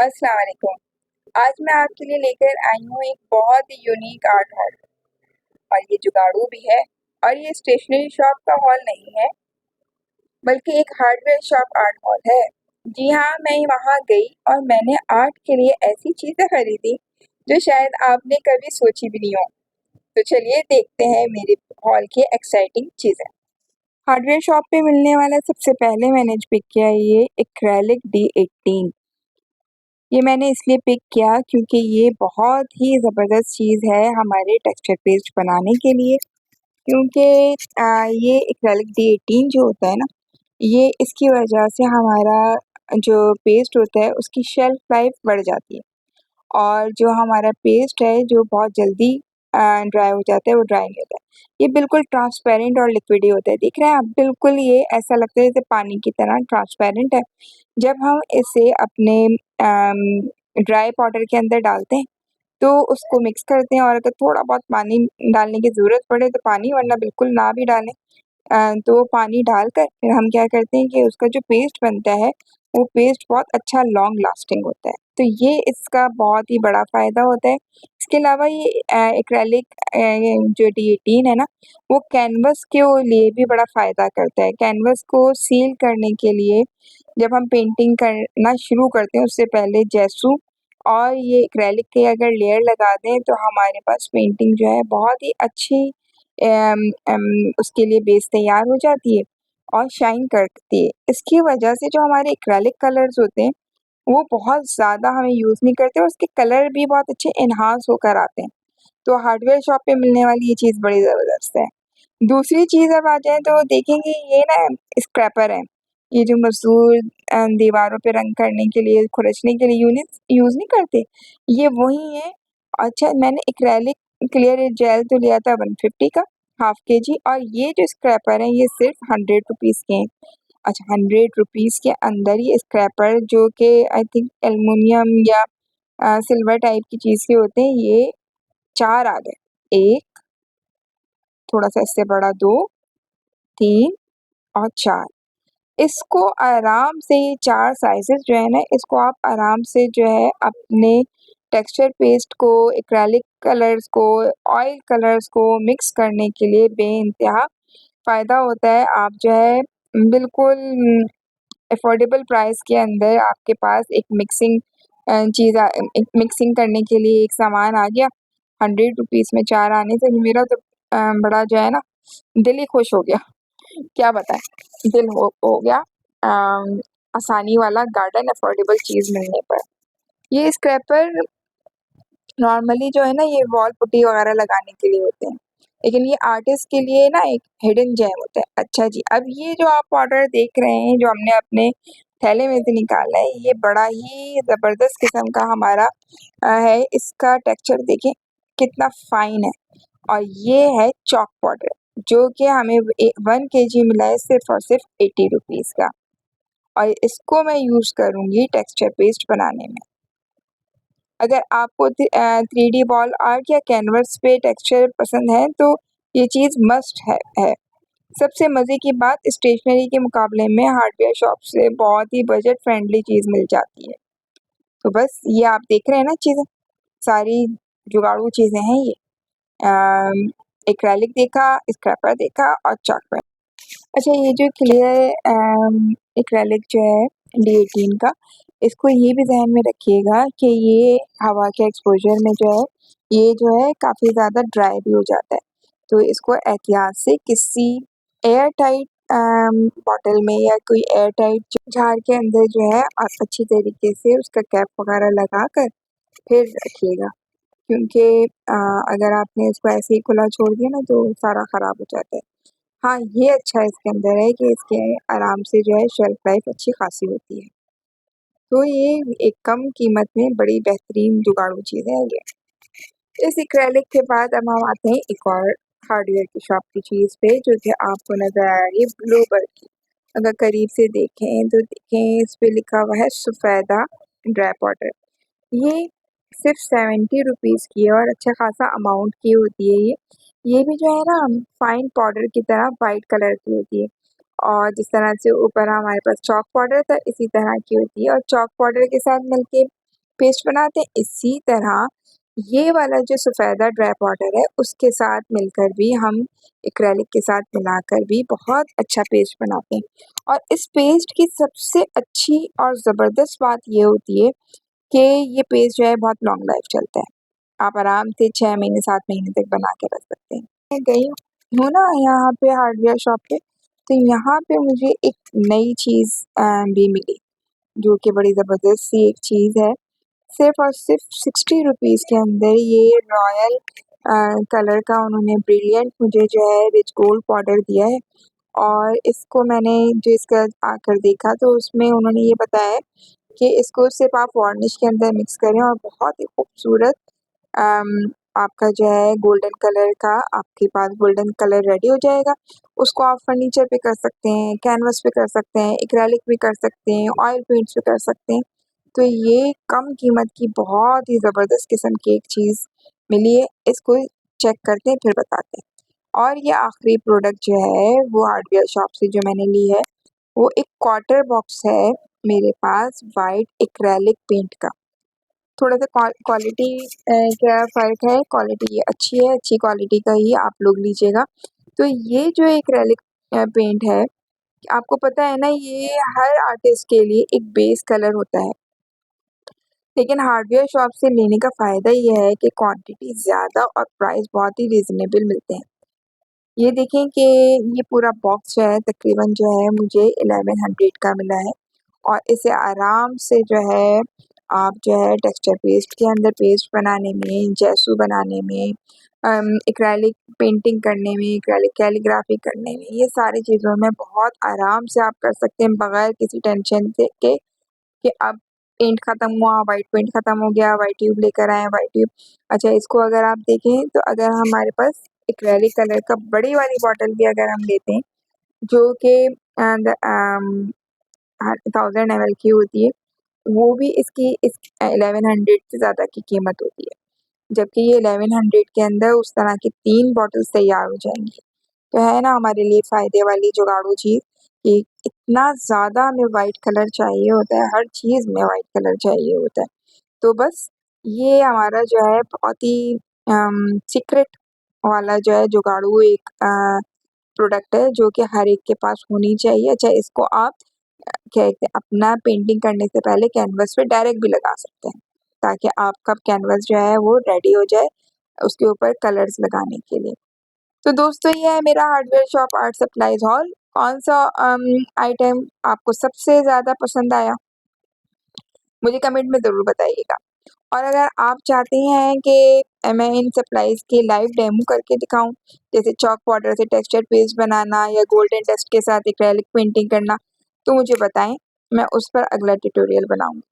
अस्सलाम वालेकुम। आज मैं आपके लिए लेकर आई हूँ एक बहुत ही यूनिक आर्ट हॉल। और ये जुगाड़ू भी है। और ये स्टेशनरी शॉप का हॉल नहीं है, बल्कि एक हार्डवेयर शॉप आर्ट हॉल है। जी हाँ, मैं वहाँ गई और मैंने आर्ट के लिए ऐसी चीज़ें खरीदी जो शायद आपने कभी सोची भी नहीं हो। तो चलिए देखते हैं मेरे हॉल की एक्साइटिंग चीज़ें। हार्डवेयर शॉप पे मिलने वाला सबसे पहले मैंने जो पिक किया ये एक्रेलिक D18। ये मैंने इसलिए पिक किया क्योंकि ये बहुत ही ज़बरदस्त चीज़ है हमारे टेक्सचर पेस्ट बनाने के लिए। क्योंकि ये एक्रेलिक D18 जो होता है ना, ये इसकी वजह से हमारा जो पेस्ट होता है उसकी शेल्फ लाइफ बढ़ जाती है। और जो हमारा पेस्ट है जो बहुत जल्दी ड्राई हो जाता है, वो ड्राई नहीं होता है। ये बिल्कुल ट्रांसपेरेंट और लिक्विड ही होता है। देख रहे हैं आप, बिल्कुल ये ऐसा लगता है जैसे पानी की तरह ट्रांसपेरेंट है। जब हम इसे अपने ड्राई पाउडर के अंदर डालते हैं तो उसको मिक्स करते हैं, और अगर थोड़ा बहुत पानी डालने की ज़रूरत पड़े तो पानी, वरना बिल्कुल ना भी डालें। तो पानी डालकर फिर हम क्या करते हैं कि उसका जो पेस्ट बनता है, वो पेस्ट बहुत अच्छा लॉन्ग लास्टिंग होता है। तो ये इसका बहुत ही बड़ा फ़ायदा होता है। इसके अलावा ये एक्रेलिक जो D18 है ना, वो कैनवस के लिए भी बड़ा फ़ायदा करता है। कैनवस को सील करने के लिए जब हम पेंटिंग करना शुरू करते हैं उससे पहले जेसू और ये एक्रेलिक की अगर लेयर लगा दें तो हमारे पास पेंटिंग जो है बहुत ही अच्छी उसके लिए बेस तैयार हो जाती है और शाइन करती है। इसकी वजह से जो हमारे एक्रेलिक कलर्स होते हैं वो बहुत ज़्यादा हमें यूज़ नहीं करते और उसके कलर भी बहुत अच्छे एनहांस होकर आते हैं। तो हार्डवेयर शॉप पे मिलने वाली ये चीज़ बड़ी ज़बरदस्त है। दूसरी चीज़ अब आ जाएँ तो देखेंगे ये ना स्क्रैपर है। ये जो मज़दूर दीवारों पे रंग करने के लिए, खुरचने के लिए यूज़ नहीं करते, ये वही है। अच्छा, मैंने एक्रेलिक क्लियर जेल तो लिया था 150 का, हाफ केजी, और ये जो स्क्रैपर है ये सिर्फ़ 100 रुपीज़ के हैं। अच्छा, 100 रुपीज़ के अंदर ये स्क्रैपर जो कि आई थिंक एल्युमिनियम या सिल्वर टाइप की चीज़ के होते हैं, ये 4 आ गए। 1, थोड़ा-सा इससे बड़ा 2, 3 और 4। इसको आराम से, ये 4 साइज़ेस जो है ना, इसको आप आराम से जो है अपने टेक्सचर पेस्ट को, एक्रेलिक कलर्स को, ऑयल कलर्स को मिक्स करने के लिए बेइंतहा फ़ायदा होता है। आप जो है बिल्कुल अफोर्डेबल प्राइस के अंदर आपके पास एक मिक्सिंग एक मिक्सिंग करने के लिए एक सामान आ गया। 100 रुपीज़ में 4 आने से मेरा तो बड़ा जो है ना दिल ही खुश हो गया। क्या बताएँ, दिल हो गया आसानी वाला गार्डन अफोर्डेबल चीज़ मिलने पर। ये स्क्रैपर नॉर्मली जो है ना, ये वॉल पुट्टी वगैरह लगाने के लिए होते हैं, लेकिन ये आर्टिस्ट के लिए ना एक हिडन जेम होता है। अच्छा जी, अब ये जो आप पाउडर देख रहे हैं जो हमने अपने थैले में से निकाला है, ये बड़ा ही ज़बरदस्त किस्म का हमारा है। इसका टेक्सचर देखें कितना फाइन है। और ये है चॉक पाउडर, जो कि हमें 1 केजी मिला है सिर्फ़ और सिर्फ़ 80 रुपीज़ का, और इसको मैं यूज़ करूँगी टेक्सचर पेस्ट बनाने में। अगर आपको 3D वॉल आर्ट या कैनवस पे टेक्सचर पसंद है तो ये चीज़ मस्ट है। सबसे मज़े की बात, स्टेशनरी के मुकाबले में हार्डवेयर शॉप से बहुत ही बजट फ्रेंडली चीज़ मिल जाती है। तो बस ये आप देख रहे हैं ना चीज़ें, सारी जुगाड़ू चीज़ें हैं ये। एक्रेलिक देखा, स्क्रैपर देखा और चॉक पेन। अच्छा, ये जो क्लियर एक्रेलिक जो है D18 का, इसको ये भी ज़हन में रखिएगा कि ये हवा के एक्सपोज़र में जो है, ये जो है काफ़ी ज़्यादा ड्राई भी हो जाता है। तो इसको एहतियात से किसी एयर टाइट बॉटल में या कोई एयर टाइट जार के अंदर जो है आप अच्छी तरीके से उसका कैप वगैरह लगाकर फिर रखिएगा। क्योंकि अगर आपने इसको ऐसे ही खुला छोड़ दिया ना तो सारा ख़राब हो जाता है। हाँ, ये अच्छा इसके अंदर है कि इसके आराम से जो है शेल्फ लाइफ अच्छी खासी होती है। तो ये एक कम कीमत में बड़ी बेहतरीन जुगाड़ू चीज़ है ये। इस एक्रेलिक के बाद अब हम आते हैं एक और हार्डवेयर की शॉप की चीज़ पे, जो कि आपको नज़र आ रही है ब्लूबर्ग की। अगर करीब से देखें तो देखें, इस पे लिखा हुआ है सफ़ेदा ड्राई पाउडर। ये सिर्फ़ 70 रुपीज़ की है और अच्छा खासा अमाउंट की होती है ये। ये भी जो है ना फाइन पाउडर की तरह वाइट कलर की होती है, और जिस तरह से ऊपर हमारे पास चॉक पाउडर था इसी तरह की होती है, और चॉक पाउडर के साथ मिलके पेस्ट बनाते हैं, इसी तरह ये वाला जो सफ़ेदा ड्राई पाउडर है उसके साथ मिलकर भी हम एक्रेलिक के साथ मिलाकर भी बहुत अच्छा पेस्ट बनाते हैं। और इस पेस्ट की सबसे अच्छी और ज़बरदस्त बात ये होती है कि ये पेस्ट जो है बहुत लॉन्ग लाइफ चलता है। आप आराम से 6 महीने 7 महीने तक बना के रख सकते हैं। मैं गई हूँ ना यहाँ पे हार्डवेयर शॉप पे, तो यहाँ पे मुझे एक नई चीज़ भी मिली, जो कि बड़ी ज़बरदस्त सी एक चीज़ है। सिर्फ़ और सिर्फ 60 रुपीज़ के अंदर ये रॉयल कलर का उन्होंने ब्रिलियंट मुझे जो है रिच गोल्ड पाउडर दिया है। और इसको मैंने जो इसका आकर देखा तो उसमें उन्होंने ये बताया है कि इसको सिर्फ आप वार्निश के अंदर मिक्स करें और बहुत ही खूबसूरत आपका जो है गोल्डन कलर का आपके पास गोल्डन कलर रेडी हो जाएगा। उसको आप फर्नीचर पे कर सकते हैं, कैनवस पे कर सकते हैं, एक्रेलिक भी कर सकते हैं, ऑयल पेंट्स पे कर सकते हैं। तो ये कम कीमत की बहुत ही ज़बरदस्त किस्म की एक चीज़ मिली है, इसको चेक करते हैं फिर बताते हैं। और ये आखिरी प्रोडक्ट जो है वो हार्डवेयर शॉप से जो मैंने ली है, वो एक क्वार्टर बॉक्स है मेरे पास वाइट एक्रेलिक पेंट का। थोड़ा-सा क्वालिटी का फ़र्क है, क्वालिटी ये अच्छी क्वालिटी का ही आप लोग लीजिएगा। तो ये जो एक्रेलिक पेंट है, आपको पता है ना ये हर आर्टिस्ट के लिए एक बेस कलर होता है। लेकिन हार्डवेयर शॉप से लेने का फ़ायदा ये है कि क्वांटिटी ज़्यादा और प्राइस बहुत ही रीज़नेबल मिलते हैं। ये देखें कि ये पूरा बॉक्स जो है तकरीबन जो है मुझे 1100 का मिला है। और इसे आराम से जो है आप जो है टेक्सचर पेस्ट के अंदर पेस्ट बनाने में, जेसू बनाने में, एक्रेलिक पेंटिंग करने में, एक्रेलिक कैलीग्राफी करने में, ये सारी चीज़ों में बहुत आराम से आप कर सकते हैं बगैर किसी टेंशन से कि अब पेंट ख़त्म हुआ, व्हाइट पेंट ख़त्म हो गया, व्हाइट ट्यूब लेकर आए, व्हाइट ट्यूब। अच्छा, इसको अगर आप देखें तो अगर हमारे पास एक्रेलिक कलर का बड़ी वाली बॉटल भी अगर हम लेते हैं, जो कि 1000 ml की होती है, वो भी इसकी 1100 से ज़्यादा की कीमत होती है। जबकि ये 1100 के अंदर उस तरह की 3 बॉटल्स तैयार हो जाएँगी। तो है ना हमारे लिए फ़ायदे वाली जुगाड़ू चीज़ कि इतना ज़्यादा हमें वाइट कलर चाहिए होता है, हर चीज़ में वाइट कलर चाहिए होता है। तो बस ये हमारा जो है बहुत ही सीक्रेट वाला जो है जुगाड़ू एक प्रोडक्ट है जो कि हर एक के पास होनी चाहिए। अच्छा, इसको आप क्या कहते हैं अपना पेंटिंग करने से पहले कैनवस पे डायरेक्ट भी लगा सकते हैं, ताकि आपका कैनवस जो है वो रेडी हो जाए उसके ऊपर कलर्स लगाने के लिए। तो दोस्तों ये है मेरा hardware shop art supplies hall. कौन-सा आइटम आपको सबसे ज़्यादा पसंद आया? मुझे कमेंट में ज़रूर बताइएगा। और अगर आप चाहते हैं कि मैं इन सप्लाइज़ के लाइव डेमो करके दिखाऊँ, जैसे चॉक पाउडर से टेक्सचर पेस्ट बनाना या गोल्डन डस्ट के साथ एक्रेलिक पेंटिंग करना, तो मुझे बताएँ, मैं उस पर अगला ट्यूटोरियल बनाऊँगी।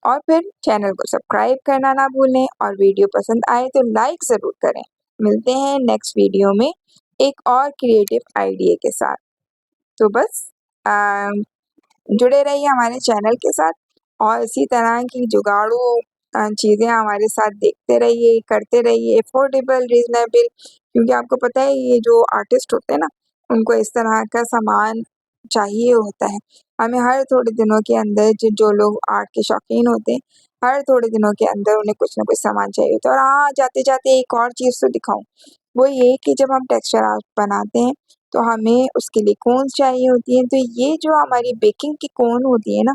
और फिर चैनल को सब्सक्राइब करना ना भूलें और वीडियो पसंद आए तो लाइक ज़रूर करें। मिलते हैं नेक्स्ट वीडियो में एक और क्रिएटिव आइडिया के साथ। तो बस जुड़े रहिए हमारे चैनल के साथ और इसी तरह की जुगाड़ू चीज़ें हमारे साथ देखते रहिए, करते रहिए, अफोर्डेबल, रीज़नेबल, क्योंकि आपको पता है ये जो आर्टिस्ट होते हैं ना, उनको इस तरह का सामान चाहिए होता है। हमें हर थोड़े दिनों के अंदर जो लोग आर्ट के शौकीन होते हैं, हर थोड़े दिनों के अंदर उन्हें कुछ ना कुछ सामान चाहिए होता है। और हाँ, जाते-जाते एक और चीज़ तो दिखाऊँ, वो ये कि जब हम टेक्सचर आर्ट बनाते हैं तो हमें उसके लिए कोन्स चाहिए होती हैं। तो ये जो हमारी बेकिंग की कोन होती है ना,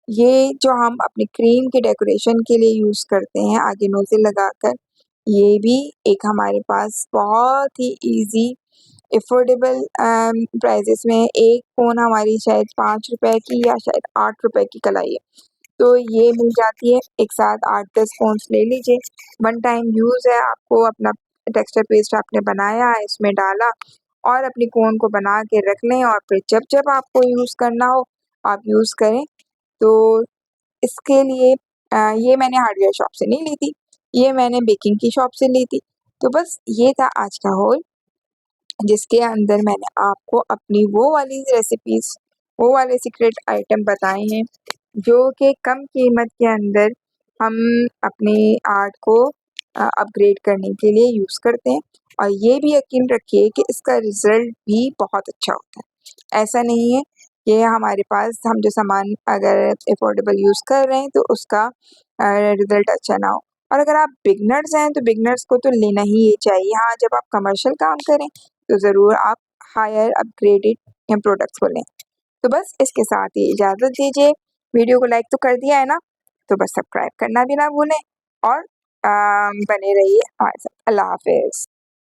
ये जो हम अपनी क्रीम के डेकोरेशन के लिए यूज़ करते हैं आगे नोज़ल लगाकर, ये भी एक हमारे पास बहुत ही ईज़ी अफोर्डेबल प्राइसेस में एक कोन हमारी शायद ₹5 की या शायद ₹8 की कलाई है। तो ये मिल जाती है, एक साथ 8-10 कोन्स ले लीजिए। वन टाइम यूज़ है, आपको अपना टेक्सचर पेस्ट आपने बनाया है, इसमें डाला और अपनी कोन को बना के रख लें और फिर जब-जब आपको यूज़ करना हो, आप यूज़ करें। तो इसके लिए ये मैंने हार्डवेयर शॉप से नहीं ली थी, ये मैंने बेकिंग की शॉप से ली थी। तो बस ये था आज का हॉल, जिसके अंदर मैंने आपको अपनी वो वाली रेसिपीज़, वो वाले सीक्रेट आइटम बताए हैं, जो कि कम कीमत के अंदर हम अपने आर्ट को अपग्रेड करने के लिए यूज़ करते हैं। और ये भी यकीन रखिए कि इसका रिज़ल्ट भी बहुत अच्छा होता है। ऐसा नहीं है कि हमारे पास हम जो सामान अगर अफोर्डेबल यूज़ कर रहे हैं तो उसका रिज़ल्ट अच्छा ना हो। और अगर आप बिगनर्स हैं तो बिगनर्स को तो लेना ही चाहिए। हाँ, जब आप कमर्शियल काम करें तो ज़रूर आप हायर अपग्रेडेड प्रोडक्ट्स को लें। तो बस इसके साथ ही इजाज़त दीजिए। वीडियो को लाइक तो कर दिया है ना, तो बस सब्सक्राइब करना भी ना भूलें और बने रहिए हमारे साथ। अल्लाह हाफ़िज़।